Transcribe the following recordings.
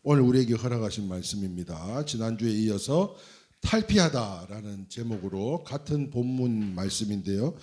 오늘 우리에게 허락하신 말씀입니다. 지난주에 이어서 탈피하다라는 제목으로 같은 본문 말씀인데요.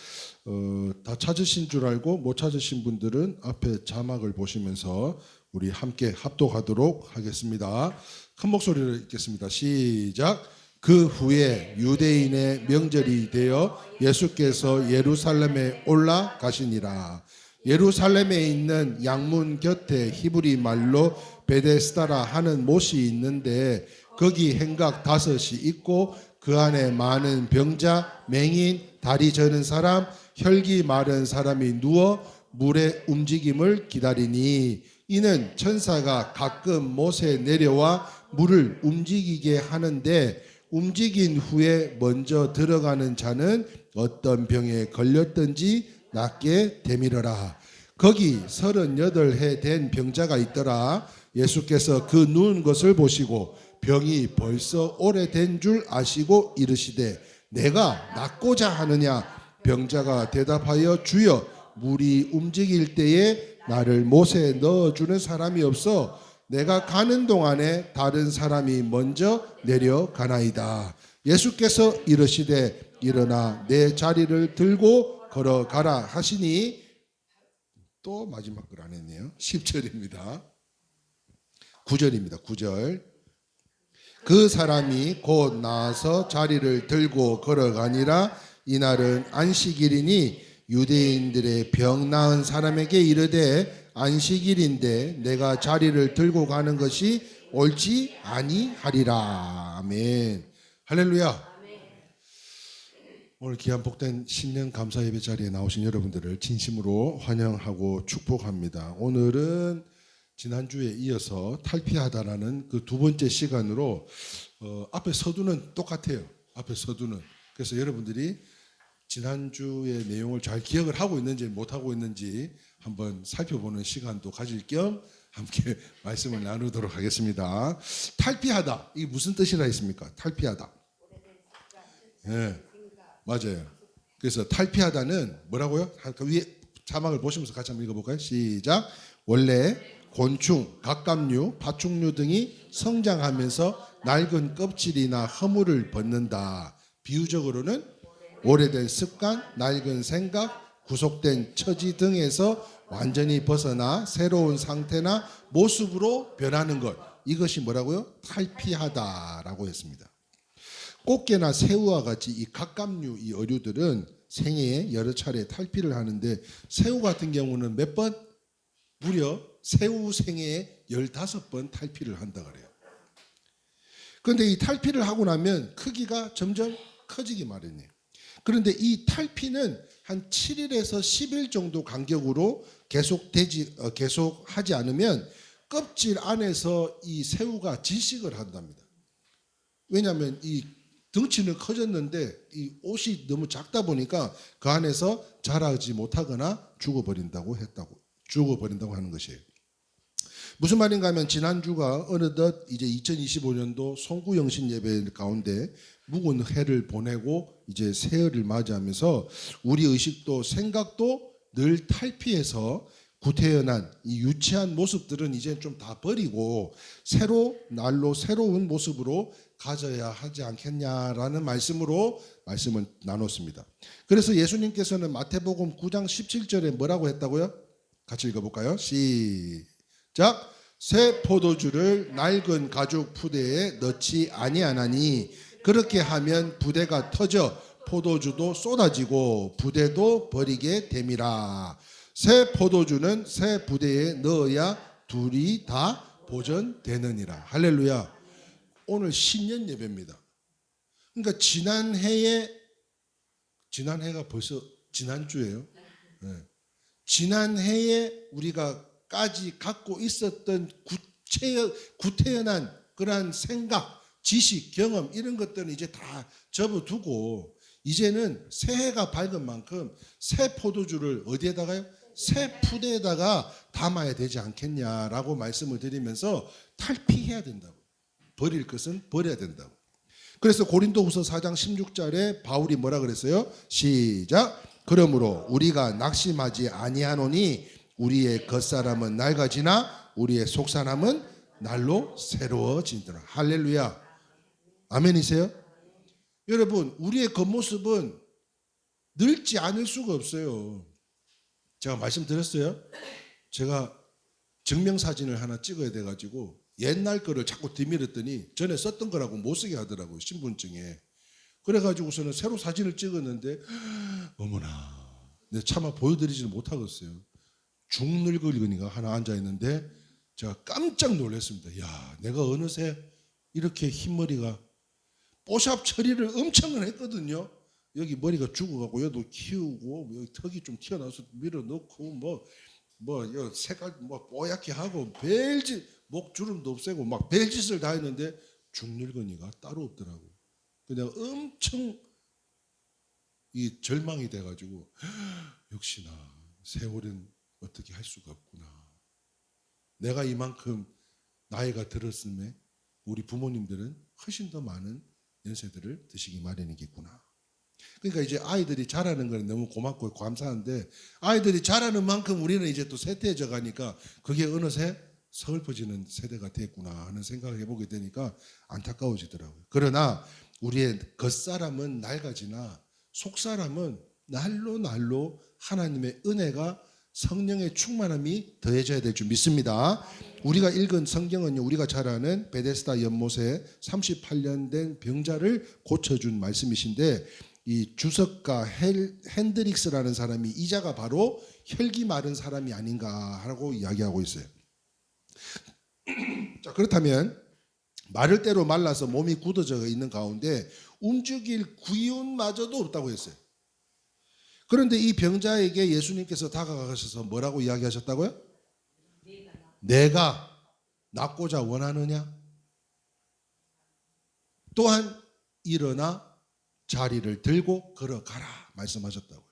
다 찾으신 줄 알고 못 찾으신 분들은 앞에 자막을 보시면서 우리 함께 합독하도록 하겠습니다. 큰 목소리로 읽겠습니다. 시작. 그 후에 유대인의 명절이 되어 예수께서 예루살렘에 올라가시니라. 예루살렘에 있는 양문 곁에 히브리 말로 베데스다라 하는 못이 있는데 거기 행각 5이 있고 그 안에 많은 병자, 맹인, 다리 저는 사람, 혈기 마른 사람이 누워 물의 움직임을 기다리니 이는 천사가 가끔 못에 내려와 물을 움직이게 하는데 움직인 후에 먼저 들어가는 자는 어떤 병에 걸렸든지 낫게 되밀어라. 거기 38해 된 병자가 있더라. 예수께서 그 누운 것을 보시고 병이 벌써 오래된 줄 아시고 이르시되 내가 낫고자 하느냐. 병자가 대답하여 주여 물이 움직일 때에 나를 못에 넣어주는 사람이 없어 내가 가는 동안에 다른 사람이 먼저 내려가나이다. 예수께서 이르시되 일어나 내 자리를 들고 걸어가라 하시니 또 마지막 걸 안 했네요. 10절입니다. 9절입니다. 9절. 그 사람이 곧 나와서 자리를 들고 걸어가니라. 이날은 안식일이니 유대인들의 병 나은 사람에게 이르되 안식일인데 내가 자리를 들고 가는 것이 옳지 아니하리라. 아멘. 할렐루야. 오늘 귀한 복된 신년 감사 예배 자리에 나오신 여러분들을 진심으로 환영하고 축복합니다. 오늘은 지난주에 이어서 탈피하다라는 그 두 번째 시간으로 앞에 서두는 똑같아요. 앞에 서두는. 그래서 여러분들이 지난주의 내용을 잘 기억을 하고 있는지 못하고 있는지 한번 살펴보는 시간도 가질 겸 함께 말씀을 나누도록 하겠습니다. 탈피하다. 이게 무슨 뜻이라 했습니까? 탈피하다. 네, 맞아요. 그래서 탈피하다는 뭐라고요? 위에 자막을 보시면서 같이 한번 읽어볼까요? 시작. 원래 곤충, 갑각류, 파충류 등이 성장하면서 낡은 껍질이나 허물을 벗는다. 비유적으로는 오래된 습관, 낡은 생각, 구속된 처지 등에서 완전히 벗어나 새로운 상태나 모습으로 변하는 것. 이것이 뭐라고요? 탈피하다라고 했습니다. 꽃게나 새우와 같이 이 갑각류 이 어류들은 생애에 여러 차례 탈피를 하는데 새우 같은 경우는 몇 번? 무려 새우 생애에 15번 탈피를 한다 그래요. 그런데 이 탈피를 하고 나면 크기가 점점 커지기 마련이에요. 그런데 이 탈피는 한 7일에서 10일 정도 간격으로 계속하지 않으면 껍질 안에서 이 새우가 질식을 한답니다. 왜냐하면 이 덩치는 커졌는데 이 옷이 너무 작다 보니까 그 안에서 자라지 못하거나 죽어버린다고 하는 것이에요. 무슨 말인가 하면 지난주가 어느덧 이제 2025년도 송구영신 예배 가운데 묵은 해를 보내고 이제 새해를 맞이하면서 우리 의식도 생각도 늘 탈피해서 구태연한 이 유치한 모습들은 이제 좀 다 버리고 날로 새로운 모습으로 가져야 하지 않겠냐라는 말씀을 나눴습니다. 그래서 예수님께서는 마태복음 9장 17절에 뭐라고 했다고요? 같이 읽어볼까요? 시작. 새 포도주를 낡은 가죽 푸대에 넣지 아니하나니 그렇게 하면 부대가 터져 포도주도 쏟아지고 부대도 버리게 됨이라. 새 포도주는 새 부대에 넣어야 둘이 다 보존되느니라. 할렐루야. 오늘 신년 예배입니다. 그러니까 지난해가 벌써 지난주예요. 네. 지난해에 우리가 까지 갖고 있었던 구태연한 그러한 생각, 지식, 경험 이런 것들은 이제 다 접어두고 이제는 새해가 밝은 만큼 새 포도주를 어디에다가요? 새 푸대에다가 담아야 되지 않겠냐라고 말씀을 드리면서 탈피해야 된다고. 버릴 것은 버려야 된다고. 그래서 고린도후서 4장 16절에 바울이 뭐라 그랬어요? 시작. 그러므로 우리가 낙심하지 아니하노니 우리의 겉사람은 낡아지나 우리의 속사람은 날로 새로워지더라. 할렐루야. 아멘이세요? 여러분, 우리의 겉모습은 늙지 않을 수가 없어요. 제가 말씀드렸어요. 제가 증명사진을 하나 찍어야 돼가지고 옛날 거를 자꾸 뒤밀었더니 전에 썼던 거라고 못 쓰게 하더라고요. 신분증에. 그래가지고서는 새로 사진을 찍었는데 어머나, 내가 차마 보여드리지는 못하겠어요. 중늙은이가 하나 앉아있는데 제가 깜짝 놀랐습니다. 야, 내가 어느새 이렇게 흰머리가 뽀샵 처리를 엄청 했거든요. 여기 머리가 죽어가고 여기도 키우고 여기 턱이 좀 튀어나와서 밀어넣고 뭐 색깔 뭐 뽀얗게 하고 별짓 목주름도 없애고 막 별짓을 다 했는데 중늙은이가 따로 없더라고요. 그냥 엄청 이 절망이 돼가지고 역시나 세월은 어떻게 할 수가 없구나. 내가 이만큼 나이가 들었음에 우리 부모님들은 훨씬 더 많은 연세들을 드시기 마련이겠구나. 그러니까 이제 아이들이 자라는 건 너무 고맙고 감사한데 아이들이 자라는 만큼 우리는 이제 또 쇠퇴해져 가니까 그게 어느새 서글퍼지는 세대가 됐구나 하는 생각을 해보게 되니까 안타까워지더라고요. 그러나 우리의 겉사람은 낡아지나 속사람은 날로 하나님의 은혜가 성령의 충만함이 더해져야 될 줄 믿습니다. 우리가 읽은 성경은요, 우리가 잘 아는 베데스다 연못에 38년 된 병자를 고쳐준 말씀이신데 이 주석가 핸드릭스라는 사람이 이 자가 바로 혈기 마른 사람이 아닌가 하고 이야기하고 있어요. 자, 그렇다면 마를 대로 말라서 몸이 굳어져 있는 가운데 움직일 기운마저도 없다고 했어요. 그런데 이 병자에게 예수님께서 다가가셔서 뭐라고 이야기하셨다고요? 내가 낫고자 원하느냐? 또한 일어나 자리를 들고 걸어가라 말씀하셨다고요.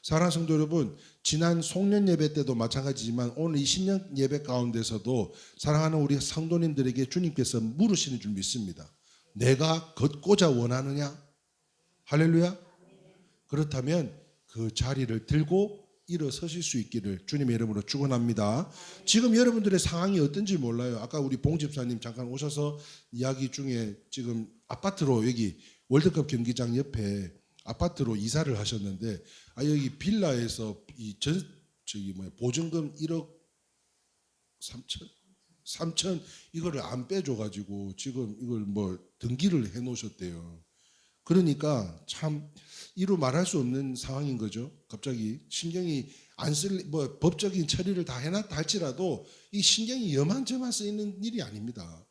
사랑하는 성도 여러분, 지난 송년 예배 때도 마찬가지지만 오늘 이 신년 예배 가운데서도 사랑하는 우리 성도님들에게 주님께서 물으시는 줄 믿습니다. 내가 걷고자 원하느냐? 할렐루야. 그렇다면 그 자리를 들고 일어서실 수 있기를 주님의 이름으로 축원합니다. 지금 여러분들의 상황이 어떤지 몰라요. 아까 우리 봉 집사님 잠깐 오셔서 이야기 중에 지금 아파트로 여기 월드컵 경기장 옆에 아파트로 이사를 하셨는데 여기 빌라에서 보증금 1억 3천 이거를 안 빼줘가지고 지금 이걸 뭐 등기를 해놓으셨대요. 그러니까 참 이루 말할 수 없는 상황인 거죠. 갑자기 신경이 안 쓸 뭐 법적인 처리를 다 해놨다 할지라도 이 신경이 여만저만 쓰이는 일이 아닙니다.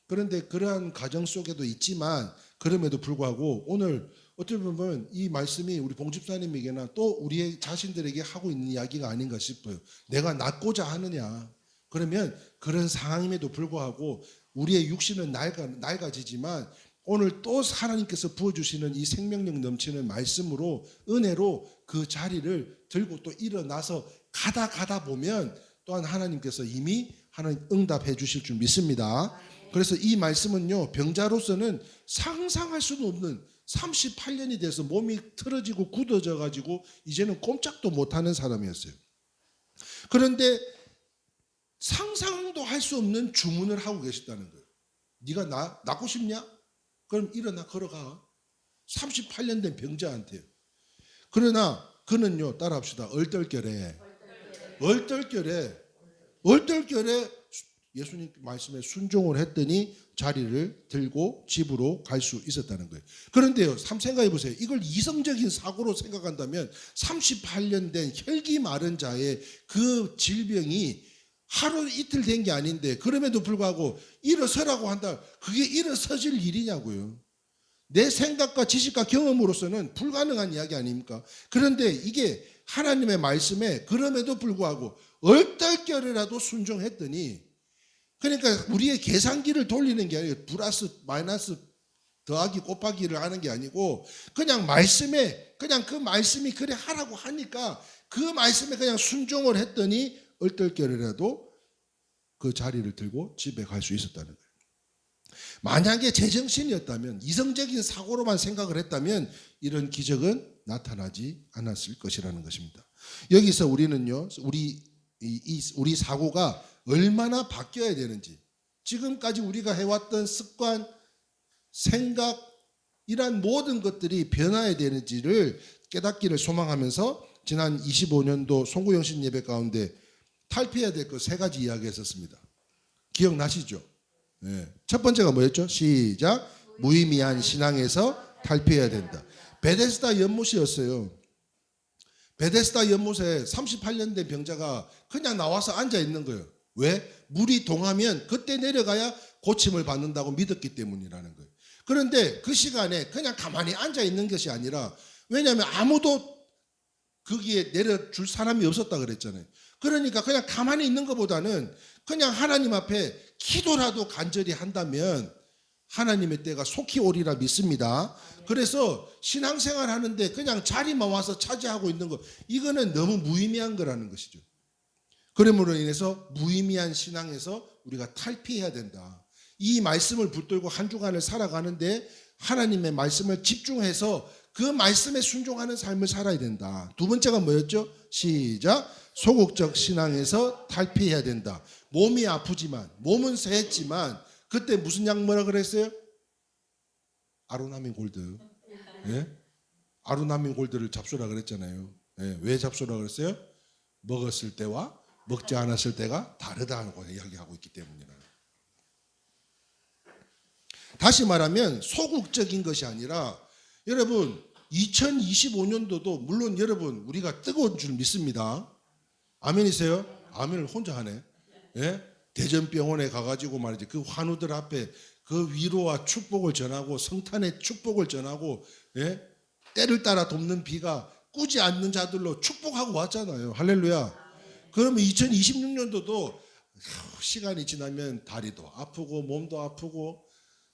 그런데 그러한 가정 속에도 있지만 그럼에도 불구하고 오늘 어떻게 보면 이 말씀이 우리 봉집사님에게나 또 우리 자신들에게 하고 있는 이야기가 아닌가 싶어요. 내가 낫고자 하느냐. 그러면 그런 상황임에도 불구하고 우리의 육신은 낡아지지만 오늘 또 하나님께서 부어주시는 이 생명력 넘치는 말씀으로 은혜로 그 자리를 들고 또 일어나서 가다 보면 또한 하나님께서 이미 하나님 응답해 주실 줄 믿습니다. 그래서 이 말씀은요, 병자로서는 상상할 수는 없는 38년이 돼서 몸이 틀어지고 굳어져 가지고 이제는 꼼짝도 못하는 사람이었어요. 그런데 상상도 할 수 없는 주문을 하고 계셨다는 거예요. 네가 낫고 싶냐? 그럼 일어나 걸어가. 38년 된 병자한테요. 그러나 그는요, 따라합시다. 얼떨결에 예수님 말씀에 순종을 했더니 자리를 들고 집으로 갈 수 있었다는 거예요. 그런데요, 생각해 보세요. 이걸 이성적인 사고로 생각한다면 38년 된 혈기 마른 자의 그 질병이 하루 이틀 된 게 아닌데 그럼에도 불구하고 일어서라고 한다. 그게 일어서질 일이냐고요. 내 생각과 지식과 경험으로서는 불가능한 이야기 아닙니까? 그런데 이게 하나님의 말씀에 그럼에도 불구하고 얼떨결에라도 순종했더니, 그러니까 우리의 계산기를 돌리는 게 아니고 플러스 마이너스 더하기 곱하기를 하는 게 아니고 그냥 말씀에 그냥 그 말씀이 그래 하라고 하니까 그 말씀에 그냥 순종을 했더니 얼떨결에라도 그 자리를 들고 집에 갈 수 있었다는 거예요. 만약에 제정신이었다면, 이성적인 사고로만 생각을 했다면 이런 기적은 나타나지 않았을 것이라는 것입니다. 여기서 우리는요, 우리 사고가 얼마나 바뀌어야 되는지, 지금까지 우리가 해왔던 습관, 생각, 이러한 모든 것들이 변화해야 되는지를 깨닫기를 소망하면서 지난 25년도 송구영신 예배 가운데 탈피해야 될 것 세 가지 이야기했었습니다. 기억나시죠? 네. 첫 번째가 뭐였죠? 시작. 무의미한 신앙에서 탈피해야 된다. 베데스다 연못이었어요. 베데스다 연못에 38년 된 병자가 그냥 나와서 앉아 있는 거예요. 왜? 물이 동하면 그때 내려가야 고침을 받는다고 믿었기 때문이라는 거예요. 그런데 그 시간에 그냥 가만히 앉아 있는 것이 아니라, 왜냐하면 아무도 거기에 내려줄 사람이 없었다 그랬잖아요. 그러니까 그냥 가만히 있는 것보다는 그냥 하나님 앞에 기도라도 간절히 한다면 하나님의 때가 속히 오리라 믿습니다. 그래서 신앙생활 하는데 그냥 자리만 와서 차지하고 있는 거, 이거는 너무 무의미한 거라는 것이죠. 그러므로 인해서 무의미한 신앙에서 우리가 탈피해야 된다. 이 말씀을 붙들고 한 주간을 살아가는데 하나님의 말씀을 집중해서 그 말씀에 순종하는 삶을 살아야 된다. 두 번째가 뭐였죠? 시작. 소극적 신앙에서 탈피해야 된다. 몸이 아프지만, 몸은 쇠했지만 그때 무슨 약 뭐라 그랬어요? 아로나민 골드. 예? 아로나민 골드를 잡수라 그랬잖아요. 예? 왜 잡수라 그랬어요? 먹었을 때와 먹지 않았을 때가 다르다고 이야기하고 있기 때문이라. 다시 말하면 소극적인 것이 아니라, 여러분 2025년도도 물론 여러분 우리가 뜨거운 줄 믿습니다. 아멘이세요? 아멘을 혼자 하네. 예? 대전병원에 가가지고 말이지, 그 환우들 앞에 그 위로와 축복을 전하고 성탄의 축복을 전하고, 예? 때를 따라 돕는 비가 꾸지 않는 자들로 축복하고 왔잖아요. 할렐루야. 그러면 2026년도도 시간이 지나면 다리도 아프고 몸도 아프고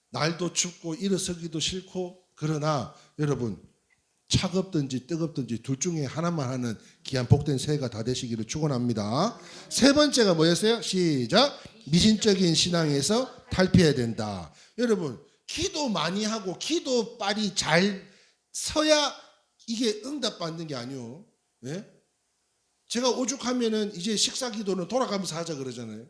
날도 춥고 일어서기도 싫고, 그러나 여러분 차갑든지 뜨겁든지 둘 중에 하나만 하는 귀한 복된 새해가 다 되시기를 축원합니다. 세 번째가 뭐였어요? 시작. 미신적인 신앙에서 탈피해야 된다. 여러분 기도 많이 하고 기도빨이 잘 서야 이게 응답받는 게 아니요. 예? 제가 오죽하면은 이제 식사 기도는 돌아가면서 하자 그러잖아요.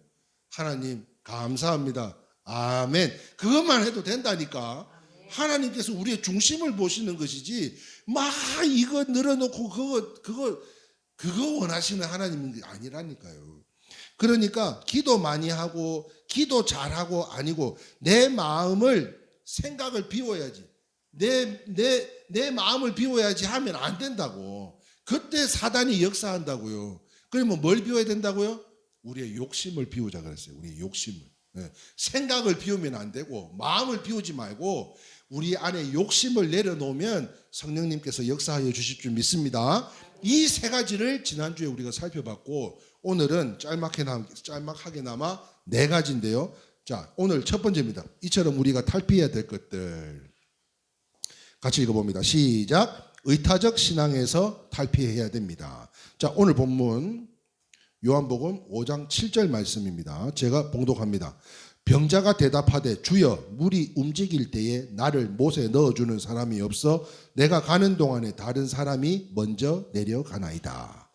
하나님 감사합니다. 아멘. 그것만 해도 된다니까. 하나님께서 우리의 중심을 보시는 것이지 막 이거 늘어놓고 그거 원하시는 하나님이 아니라니까요. 그러니까 기도 많이 하고 기도 잘하고 아니고 내 마음을, 생각을 비워야지, 내 마음을 비워야지 하면 안 된다고. 그때 사단이 역사한다고요. 그러면 뭘 비워야 된다고요? 우리의 욕심을 비우자 그랬어요. 우리의 욕심을. 생각을 비우면 안 되고 마음을 비우지 말고 우리 안에 욕심을 내려놓으면 성령님께서 역사하여 주실 줄 믿습니다. 이 세 가지를 지난주에 우리가 살펴봤고 오늘은 짤막하게나마 네 가지인데요. 자, 오늘 첫 번째입니다. 이처럼 우리가 탈피해야 될 것들 같이 읽어봅니다. 시작. 의타적 신앙에서 탈피해야 됩니다. 자, 오늘 본문 요한복음 5장 7절 말씀입니다. 제가 봉독합니다. 병자가 대답하되 주여 물이 움직일 때에 나를 못에 넣어주는 사람이 없어 내가 가는 동안에 다른 사람이 먼저 내려가나이다.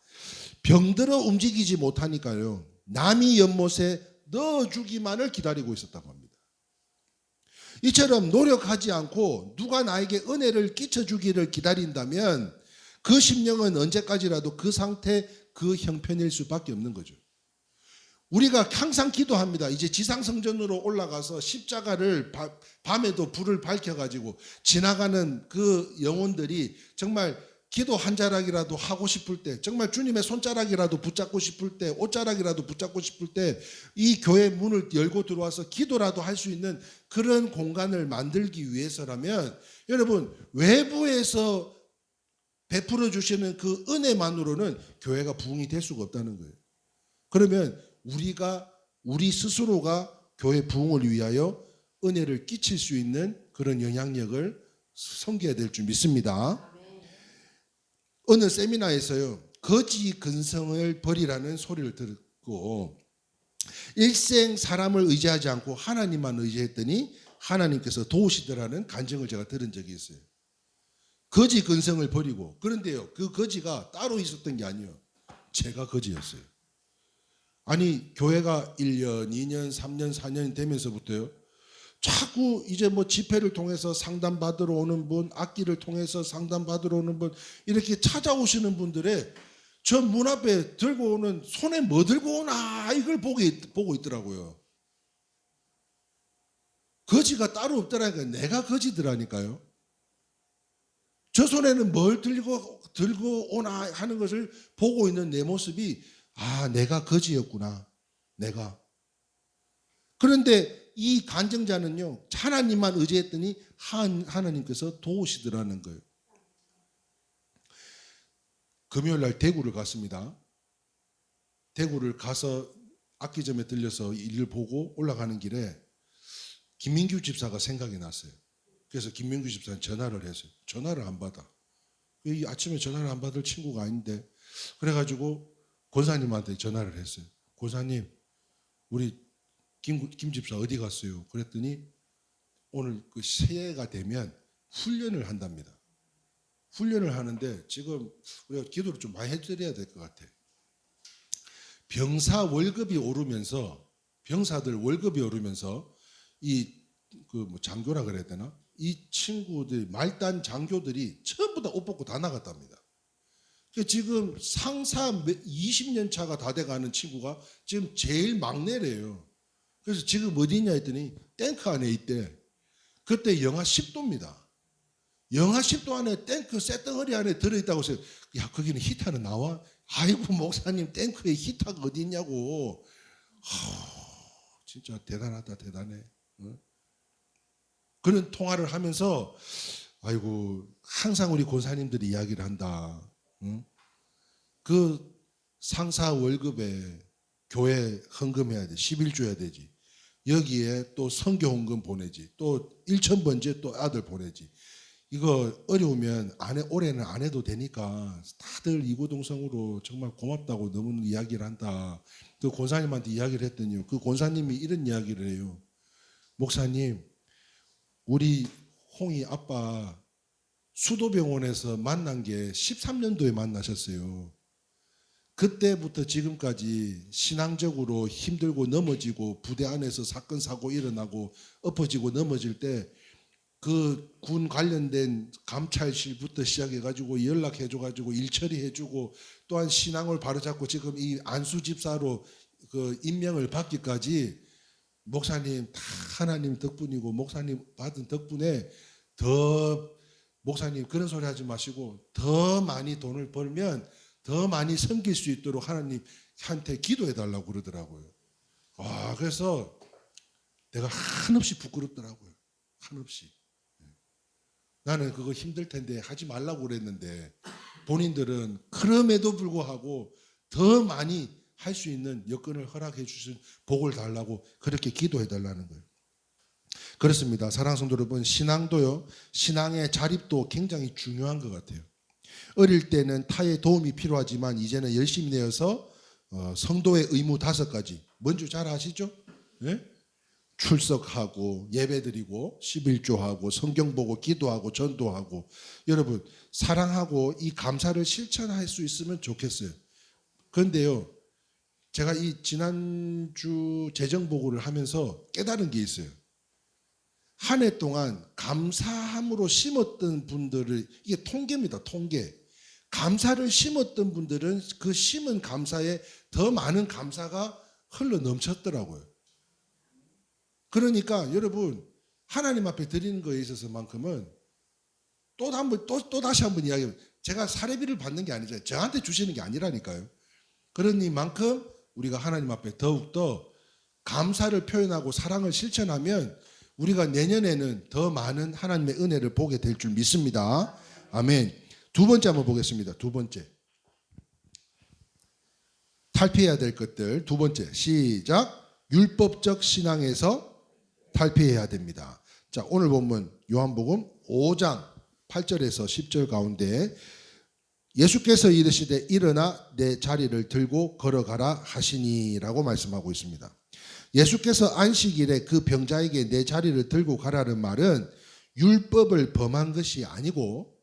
병들어 움직이지 못하니까요, 남이 연못에 넣어주기만을 기다리고 있었다고 합니다. 이처럼 노력하지 않고 누가 나에게 은혜를 끼쳐주기를 기다린다면 그 심령은 언제까지라도 그 상태, 그 형편일 수밖에 없는 거죠. 우리가 항상 기도합니다. 이제 지상성전으로 올라가서 십자가를 밤에도 불을 밝혀가지고 지나가는 그 영혼들이 정말 기도 한 자락이라도 하고 싶을 때, 정말 주님의 손자락이라도 붙잡고 싶을 때, 옷자락이라도 붙잡고 싶을 때 이 교회 문을 열고 들어와서 기도라도 할 수 있는 그런 공간을 만들기 위해서라면 여러분 외부에서 베풀어 주시는 그 은혜만으로는 교회가 부흥이 될 수가 없다는 거예요. 그러면 우리 스스로가 교회 부흥을 위하여 은혜를 끼칠 수 있는 그런 영향력을 섬겨야 될 줄 믿습니다. 어느 세미나에서요, 거지 근성을 버리라는 소리를 듣고 일생 사람을 의지하지 않고 하나님만 의지했더니 하나님께서 도우시더라는 간증을 제가 들은 적이 있어요. 거지 근성을 버리고. 그런데요, 그 거지가 따로 있었던 게 아니에요. 제가 거지였어요. 아니 교회가 1년, 2년, 3년, 4년이 되면서부터요. 자꾸 이제 뭐 집회를 통해서 상담받으러 오는 분, 악기를 통해서 상담받으러 오는 분, 이렇게 찾아오시는 분들의 저 문 앞에 들고 오는, 손에 뭐 들고 오나 이걸 보고 있더라고요. 거지가 따로 없더라니까요. 내가 거지더라니까요. 저 손에는 뭘 들고 오나 하는 것을 보고 있는 내 모습이, 아, 내가 거지였구나. 내가. 그런데 이 간증자는요, 하나님만 의지했더니 하나님께서 도우시더라는 거예요. 금요일 날 대구를 갔습니다. 대구를 가서 악기점에 들려서 일을 보고 올라가는 길에 김민규 집사가 생각이 났어요. 그래서 김민규 집사는 전화를 했어요. 전화를 안 받아. 이 아침에 전화를 안 받을 친구가 아닌데. 그래가지고 권사님한테 전화를 했어요. 권사님, 우리 김 집사 어디 갔어요? 그랬더니 오늘 그 새해가 되면 훈련을 한답니다. 훈련을 하는데 지금 우리가 기도를 좀 많이 해드려야 될 것 같아. 병사 월급이 오르면서, 병사들 월급이 오르면서 이 그 뭐 장교라 그래야 되나? 이 친구들 말단 장교들이 전부 다 옷 벗고 다 나갔답니다. 지금 상사 20년 차가 다 돼가는 친구가 지금 제일 막내래요. 그래서 지금 어디 있냐 했더니 탱크 안에 있대. 그때 영하 10도입니다. 영하 10도 안에 탱크 쇳덩어리 안에 들어있다고 해서, 야, 거기는 히터는 나와? 아이고, 목사님, 탱크에 히터가 어디 있냐고. 진짜 대단하다, 대단해. 그런 통화를 하면서, 아이고, 항상 우리 권사님들이 이야기를 한다. 그 상사 월급에 교회 헌금해야 돼. 11 줘야 되지. 여기에 또 선교 헌금 보내지. 또 1,000번째 또 아들 보내지. 이거 어려우면 올해는 안 해도 되니까 다들 이구동성으로 정말 고맙다고 너무 이야기를 한다. 그 권사님한테 이야기를 했더니요. 그 권사님이 이런 이야기를 해요. 목사님, 우리 홍이 아빠 수도병원에서 만난 게 13년도에 만나셨어요. 그때부터 지금까지 신앙적으로 힘들고 넘어지고 부대 안에서 사건 사고 일어나고 엎어지고 넘어질 때 그 군 관련된 감찰실부터 시작해가지고 연락해줘가지고 일 처리해주고 또한 신앙을 바로잡고 지금 이 안수집사로 그 임명을 받기까지 목사님 다 하나님 덕분이고 목사님 받은 덕분에 더 목사님 그런 소리 하지 마시고 더 많이 돈을 벌면 더 많이 섬길 수 있도록 하나님한테 기도해달라고 그러더라고요. 그래서 내가 한없이 부끄럽더라고요. 한없이. 나는 그거 힘들 텐데 하지 말라고 그랬는데 본인들은 그럼에도 불구하고 더 많이 할 수 있는 여건을 허락해 주신 복을 달라고 그렇게 기도해 달라는 거예요. 그렇습니다. 사랑하는 성도 여러분, 신앙도요, 신앙의 자립도 굉장히 중요한 것 같아요. 어릴 때는 타의 도움이 필요하지만 이제는 열심히 내어서 성도의 의무 5가지 뭔지 잘 아시죠? 네? 출석하고 예배드리고 11조하고 성경 보고 기도하고 전도하고. 여러분, 사랑하고 이 감사를 실천할 수 있으면 좋겠어요. 그런데요, 제가 이 지난주 재정보고를 하면서 깨달은 게 있어요. 한 해 동안 감사함으로 심었던 분들을, 이게 통계입니다. 통계. 감사를 심었던 분들은 그 심은 감사에 더 많은 감사가 흘러 넘쳤더라고요. 그러니까 여러분, 하나님 앞에 드리는 거에 있어서만큼은 또 다시 한번 이야기해요. 제가 사례비를 받는 게 아니잖아요. 저한테 주시는 게 아니라니까요. 그러니만큼 우리가 하나님 앞에 더욱더 감사를 표현하고 사랑을 실천하면 우리가 내년에는 더 많은 하나님의 은혜를 보게 될 줄 믿습니다. 아멘. 2번째 한번 보겠습니다. 2번째. 탈피해야 될 것들. 2번째. 시작. 율법적 신앙에서 탈피해야 됩니다. 자, 오늘 본문 요한복음 5장 8절에서 10절 가운데 예수께서 이르시되 일어나 내 자리를 들고 걸어가라 하시니라고 말씀하고 있습니다. 예수께서 안식일에 그 병자에게 내 자리를 들고 가라는 말은 율법을 범한 것이 아니고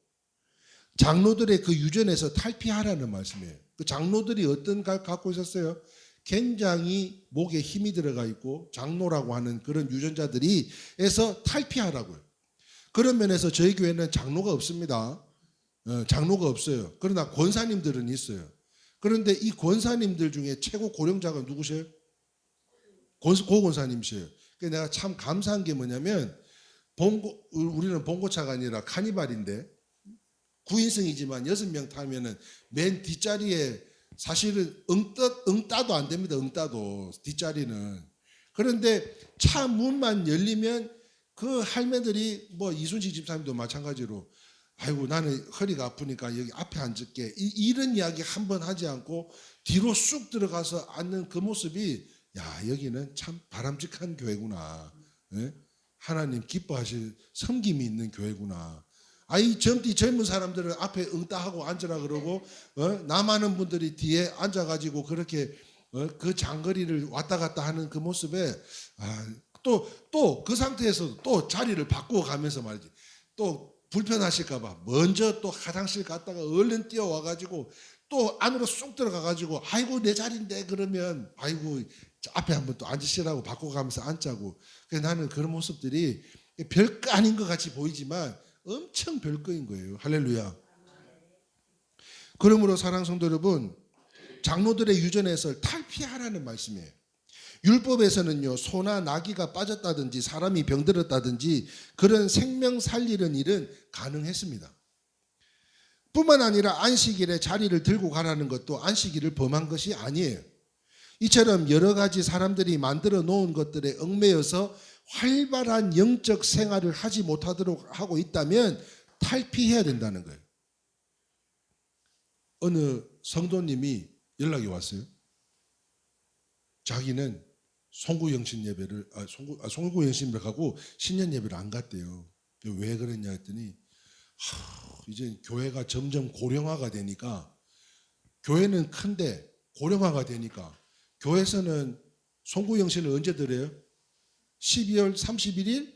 장로들의 그 유전에서 탈피하라는 말씀이에요. 그 장로들이 어떤 걸 갖고 있었어요? 굉장히 목에 힘이 들어가 있고 장로라고 하는 그런 유전자들이 에서 탈피하라고요. 그런 면에서 저희 교회는 장로가 없습니다. 장로가 없어요. 그러나 권사님들은 있어요. 그런데 이 권사님들 중에 최고 고령자가 누구세요? 고권사님이세요. 그래서 내가 참 감사한 게 뭐냐면 우리는 봉고차가 아니라 카니발인데 9인승이지만 6명 타면은 맨 뒷자리에 사실은 응따도 안 됩니다. 응따도 뒷자리는. 그런데 차 문만 열리면 그 할매들이 뭐 이순식 집사님도 마찬가지로 아이고 나는 허리가 아프니까 여기 앞에 앉을게 이런 이야기 한 번 하지 않고 뒤로 쑥 들어가서 앉는 그 모습이 야 여기는 참 바람직한 교회구나. 예? 하나님 기뻐하실 섬김이 있는 교회구나. 아이 젊은 사람들은 앞에 응따하고 앉으라 그러고 남하는 분들이 뒤에 앉아가지고 그렇게 그 장거리를 왔다 갔다 하는 그 모습에 또 그 상태에서 또 자리를 바꾸어 가면서 말이지 또 불편하실까봐 먼저 또 화장실 갔다가 얼른 뛰어와가지고 또 안으로 쑥 들어가가지고 아이고 내 자리인데 그러면 아이고 앞에 한번 또 앉으시라고 바꿔가면서 앉자고. 그래서 나는 그런 모습들이 별거 아닌 것 같이 보이지만 엄청 별거인 거예요. 할렐루야. 그러므로 사랑하는 성도 여러분, 장로들의 유전에서 탈피하라는 말씀이에요. 율법에서는요, 소나 나귀가 빠졌다든지 사람이 병들었다든지 그런 생명 살리는 일은 가능했습니다. 뿐만 아니라 안식일에 자리를 들고 가라는 것도 안식일을 범한 것이 아니에요. 이처럼 여러 가지 사람들이 만들어 놓은 것들에 얽매여서 활발한 영적 생활을 하지 못하도록 하고 있다면 탈피해야 된다는 거예요. 어느 성도님이 연락이 왔어요. 자기는 송구영신 예배를 송구영신을 가고 신년 예배를 안 갔대요. 왜 그랬냐 했더니 이제 교회가 점점 고령화가 되니까 교회는 큰데 고령화가 되니까 교회에서는 송구영신을 언제 드려요? 12월 31일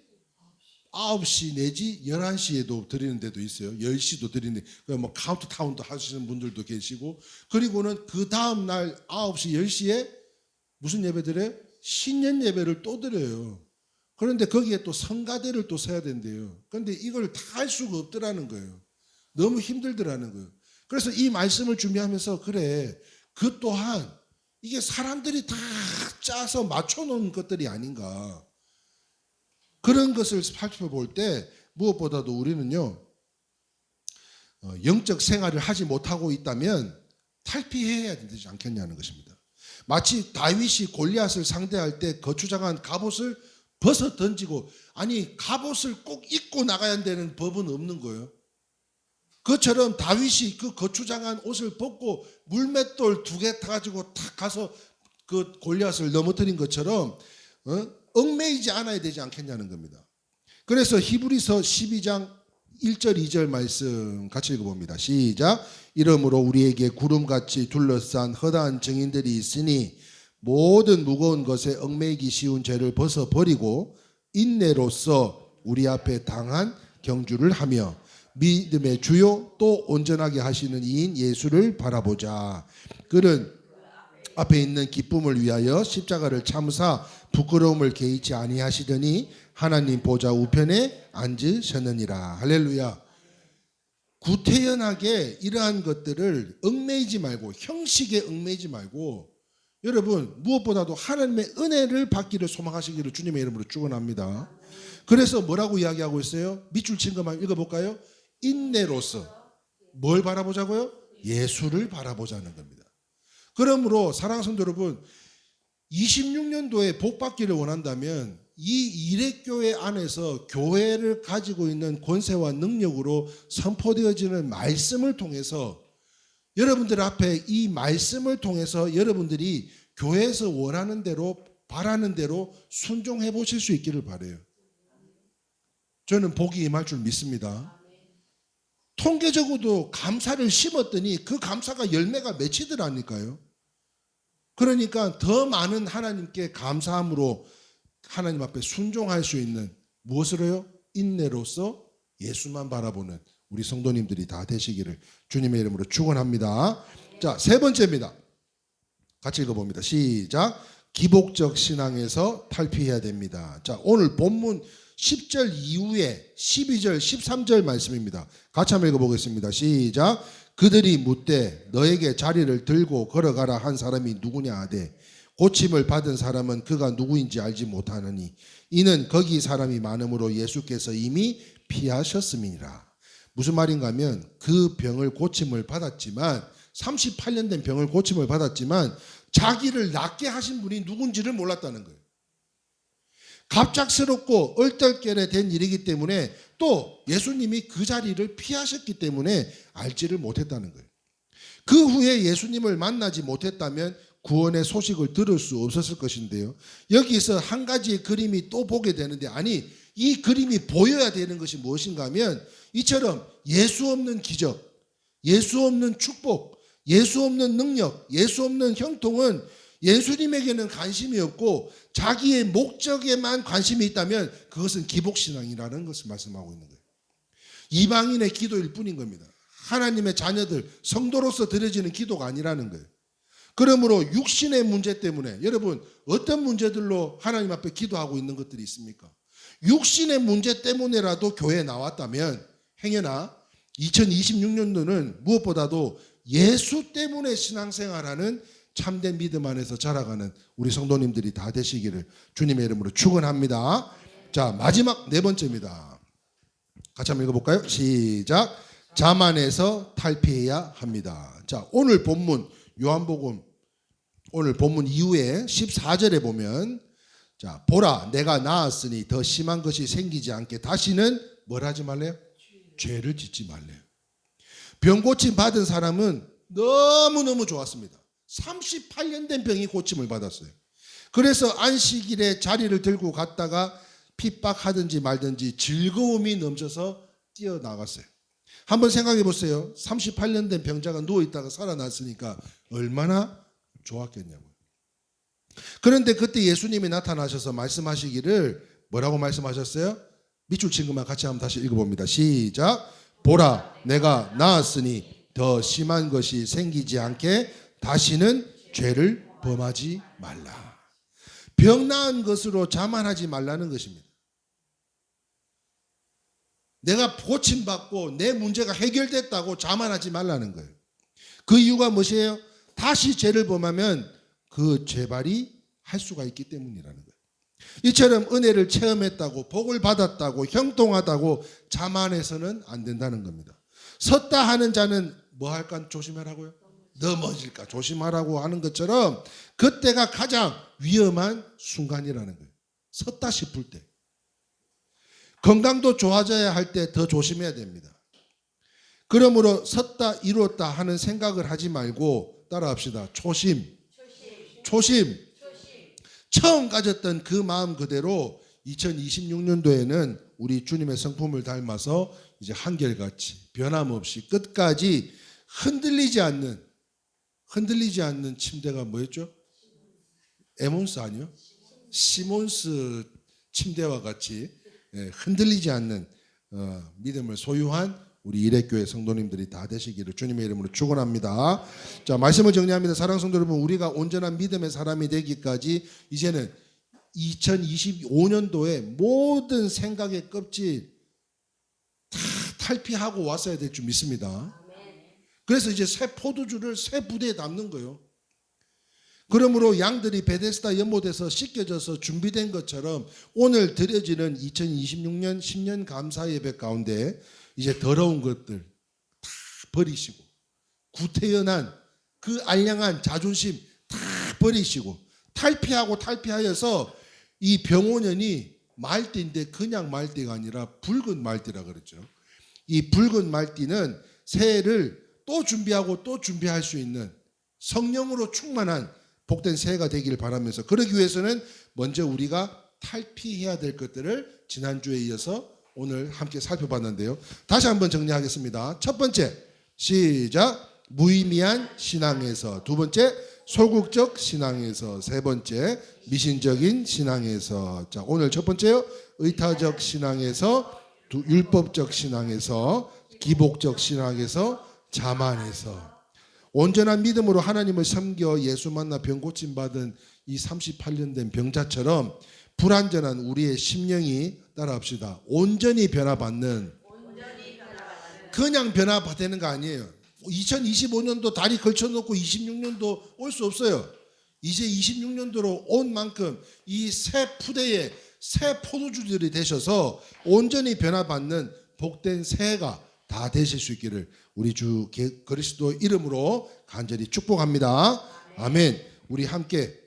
9시 내지 11시에도 드리는 데도 있어요. 10시도 드리는데 뭐 카운트다운도 하시는 분들도 계시고 그리고는 그 다음 날 9시 10시에 무슨 예배 드려요? 신년 예배를 또 드려요. 그런데 거기에 또 성가대를 또 세야 된대요. 그런데 이걸 다 할 수가 없더라는 거예요. 너무 힘들더라는 거예요. 그래서 이 말씀을 준비하면서 그래 그 또한 이게 사람들이 다 짜서 맞춰놓은 것들이 아닌가. 그런 것을 살펴볼 때 무엇보다도 우리는요 영적 생활을 하지 못하고 있다면 탈피해야 되지 않겠냐는 것입니다. 마치 다윗이 골리앗을 상대할 때 거추장한 갑옷을 벗어 던지고 아니 갑옷을 꼭 입고 나가야 되는 법은 없는 거예요. 그처럼 다윗이 그 거추장한 옷을 벗고 물맷돌 2개 타가지고 탁 가서 그 골리앗을 넘어뜨린 것처럼 얽매이지 않아야 되지 않겠냐는 겁니다. 그래서 히브리서 12장 1절 2절 말씀 같이 읽어봅니다. 시작. 이러므로 우리에게 구름같이 둘러싼 허다한 증인들이 있으니 모든 무거운 것에 얽매이기 쉬운 죄를 벗어버리고 인내로써 우리 앞에 당한 경주를 하며 믿음의 주요 또 온전하게 하시는 이인 예수를 바라보자. 그는 앞에 있는 기쁨을 위하여 십자가를 참으사 부끄러움을 개의치 아니하시더니 하나님 보좌 우편에 앉으셨느니라. 할렐루야. 구태연하게 이러한 것들을 얽매이지 말고 형식에 얽매이지 말고 여러분 무엇보다도 하나님의 은혜를 받기를 소망하시기를 주님의 이름으로 축원합니다. 그래서 뭐라고 이야기하고 있어요? 밑줄 친 것만 읽어볼까요? 인내로서 뭘 바라보자고요? 예수를 바라보자는 겁니다. 그러므로 사랑하는 성도 여러분 26년도에 복 받기를 원한다면 이 일회교회 안에서 교회를 가지고 있는 권세와 능력으로 선포되어지는 말씀을 통해서 여러분들 앞에 이 말씀을 통해서 여러분들이 교회에서 원하는 대로 바라는 대로 순종해 보실 수 있기를 바라요. 저는 복이 임할 줄 믿습니다. 통계적으로도 감사를 심었더니 그 감사가 열매가 맺히더라니까요. 그러니까 더 많은 하나님께 감사함으로 하나님 앞에 순종할 수 있는 무엇으로요? 인내로서 예수만 바라보는 우리 성도님들이 다 되시기를 주님의 이름으로 축원합니다. 자, 세 번째입니다. 같이 읽어봅니다. 시작. 기복적 신앙에서 탈피해야 됩니다. 자, 오늘 본문 10절 이후에 12절, 13절 말씀입니다. 같이 한번 읽어보겠습니다. 시작. 그들이 묻되 너에게 자리를 들고 걸어가라 한 사람이 누구냐 하되 고침을 받은 사람은 그가 누구인지 알지 못하느니 이는 거기 사람이 많음으로 예수께서 이미 피하셨음이니라. 무슨 말인가 하면 그 병을 고침을 받았지만 38년 된 병을 고침을 받았지만 자기를 낫게 하신 분이 누군지를 몰랐다는 거예요. 갑작스럽고 얼떨결에 된 일이기 때문에 또 예수님이 그 자리를 피하셨기 때문에 알지를 못했다는 거예요. 그 후에 예수님을 만나지 못했다면 구원의 소식을 들을 수 없었을 것인데요. 여기서 한 가지의 그림이 또 보게 되는데, 아니 이 그림이 보여야 되는 것이 무엇인가 하면 이처럼 예수 없는 기적, 예수 없는 축복, 예수 없는 능력, 예수 없는 형통은 예수님에게는 관심이 없고 자기의 목적에만 관심이 있다면 그것은 기복신앙이라는 것을 말씀하고 있는 거예요. 이방인의 기도일 뿐인 겁니다. 하나님의 자녀들, 성도로서 드려지는 기도가 아니라는 거예요. 그러므로 육신의 문제 때문에, 여러분 어떤 문제들로 하나님 앞에 기도하고 있는 것들이 있습니까? 육신의 문제 때문에라도 교회에 나왔다면 행여나 2026년도는 무엇보다도 예수 때문에 신앙생활하는 참된 믿음 안에서 자라가는 우리 성도님들이 다 되시기를 주님의 이름으로 축원합니다. 자, 마지막 네 번째입니다. 같이 한번 읽어볼까요? 시작. 자만에서 탈피해야 합니다. 자, 오늘 본문 요한복음 오늘 본문 이후에 14절에 보면, 자, 보라 내가 나았으니 더 심한 것이 생기지 않게 다시는 뭘 하지 말래요? 죄를 짓지 말래요. 병 고침 받은 사람은 너무너무 좋았습니다. 38년 된 병이 고침을 받았어요. 그래서 안식일에 자리를 들고 갔다가 핍박하든지 말든지 즐거움이 넘쳐서 뛰어나갔어요. 한번 생각해 보세요. 38년 된 병자가 누워있다가 살아났으니까 얼마나 좋았겠냐고요. 그런데 그때 예수님이 나타나셔서 말씀하시기를 뭐라고 말씀하셨어요? 밑줄 친 것만 같이 한번 다시 읽어봅니다. 시작. 보라 내가 나았으니 더 심한 것이 생기지 않게 다시는 죄를 범하지 말라. 병 나은 것으로 자만하지 말라는 것입니다. 내가 고침받고 내 문제가 해결됐다고 자만하지 말라는 거예요. 그 이유가 무엇이에요? 다시 죄를 범하면 그 죄발이 할 수가 있기 때문이라는 거예요. 이처럼 은혜를 체험했다고 복을 받았다고 형통하다고 자만해서는 안 된다는 겁니다. 섰다 하는 자는 뭐 할까 조심하라고요? 넘어질까 조심하라고 하는 것처럼 그때가 가장 위험한 순간이라는 거예요. 섰다 싶을 때. 건강도 좋아져야 할 때 더 조심해야 됩니다. 그러므로 섰다 이루었다 하는 생각을 하지 말고 따라합시다. 초심. 처음 가졌던 그 마음 그대로 2026년도에는 우리 주님의 성품을 닮아서 이제 한결같이 변함없이 끝까지 흔들리지 않는 침대가 뭐였죠? 에몬스 아니요? 시몬스 침대와 같이 흔들리지 않는 믿음을 소유한 우리 일회교회 성도님들이 다 되시기를 주님의 이름으로 축원합니다. 자, 말씀을 정리합니다. 사랑하는 성도 여러분, 우리가 온전한 믿음의 사람이 되기까지 이제는 2025년도에 모든 생각의 껍질 다 탈피하고 왔어야 될 줄 믿습니다. 그래서 이제 새 포도주를 새 부대에 담는 거예요. 그러므로 양들이 베데스다 연못에서 씻겨져서 준비된 것처럼 오늘 드려지는 2026년 신년 감사 예배 가운데 이제 더러운 것들 다 버리시고 구태연한 그 알량한 자존심 다 버리시고 탈피하여서 이 병원연이 말띠인데 그냥 말띠가 아니라 붉은 말띠라 그랬죠. 이 붉은 말띠는 새해를 또 준비하고 또 준비할 수 있는 성령으로 충만한 복된 새해가 되기를 바라면서, 그러기 위해서는 먼저 우리가 탈피해야 될 것들을 지난주에 이어서 오늘 함께 살펴봤는데요. 다시 한번 정리하겠습니다. 첫 번째, 시작. 무의미한 신앙에서. 두 번째, 소극적 신앙에서. 세 번째, 미신적인 신앙에서. 자, 오늘 첫 번째요. 의타적 신앙에서, 율법적 신앙에서, 기복적 신앙에서, 자만에서. 온전한 믿음으로 하나님을 섬겨 예수 만나 병 고침 받은 이 38년 된 병자처럼 불완전한 우리의 심령이 따라합시다. 온전히 변화받는, 그냥 변화되는 거 아니에요. 2025년도 다리 걸쳐놓고 26년도 올 수 없어요. 이제 26년도로 온 만큼 이 새 푸대에 새 포도주들이 되셔서 온전히 변화받는 복된 새해가 다 되실 수 있기를 우리 주 그리스도 이름으로 간절히 축복합니다. 아멘. 우리 함께